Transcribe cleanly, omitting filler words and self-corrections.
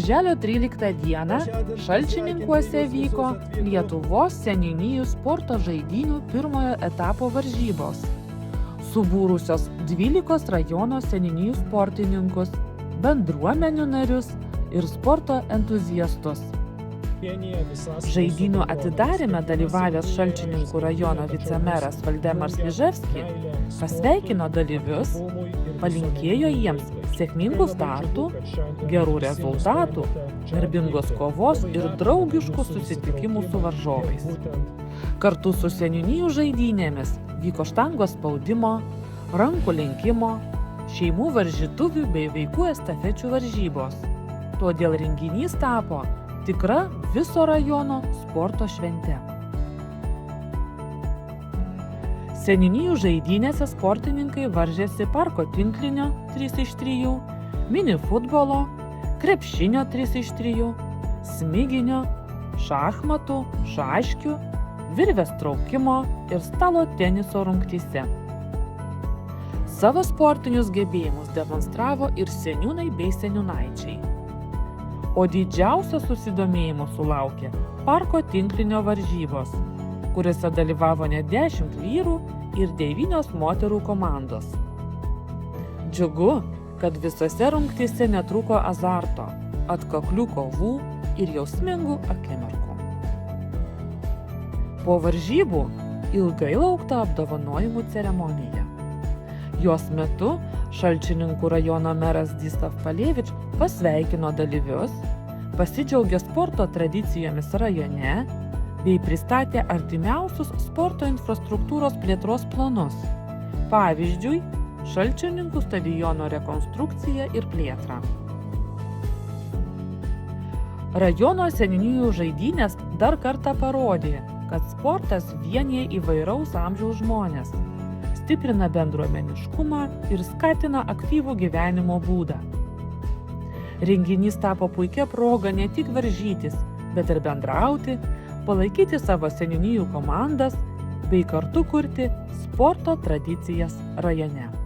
Birželio 13 dieną Šalčininkuose vyko Lietuvos seniūnijų sporto žaidynių pirmojo etapo varžybos, subūrusios 12 rajono seniūnijų sportininkus, bendruomenių narius ir sporto entuziastus. Žaidynių atidaryme dalyvavęs Šalčininkų rajono vicemeras Valdemaras Liževskis pasveikino dalyvius, palinkėjo jiems sėkmingų startų, gerų rezultatų, garbingos kovos ir draugiškų susitikimų su varžovais. Kartu su seniūnijų žaidynėmis vyko štangos spaudimo, rankų lenkimo, šeimų varžytuvių bei vaikų estafečių varžybos. Todėl renginys tapo tikra viso rajono sporto švente. Seniūnijų žaidynėse sportininkai varžėsi parko tinklinio 3x3, mini futbolo, krepšinio 3x3, smiginio, šachmatų, šaškių, virvės traukimo ir stalo teniso rungtyse. Savo sportinius gebėjimus demonstravo ir seniūnai bei seniūnaičiai. O didžiausio susidomėjimo sulaukė parko tinklinio varžybos, kuriuose dalyvavo net 10 vyrų ir 9 moterų komandos. Džiugu, kad visose rungtyse netrūko azarto, atkaklių kovų ir jausmingų akimirkų. Po varžybų ilgai laukta apdovanojimų ceremonija. Jos metu Šalčininkų rajono meras Zdzislav Palevič pasveikino dalyvius, pasidžiaugė sporto tradicijomis rajone bei pristatė artimiausius sporto infrastruktūros plėtros planus, pavyzdžiui, Šalčininkų stadiono rekonstrukciją ir plėtrą. Rajono seniūnijų žaidynės dar kartą parodė, kad sportas vienija įvairaus amžiaus žmones, stiprina bendruomeniškumą ir skatina aktyvų gyvenimo būdą. Renginys tapo puikia proga ne tik varžytis, bet ir bendrauti, palaikyti savo seniūnijų komandas bei kartu kurti sporto tradicijas rajone.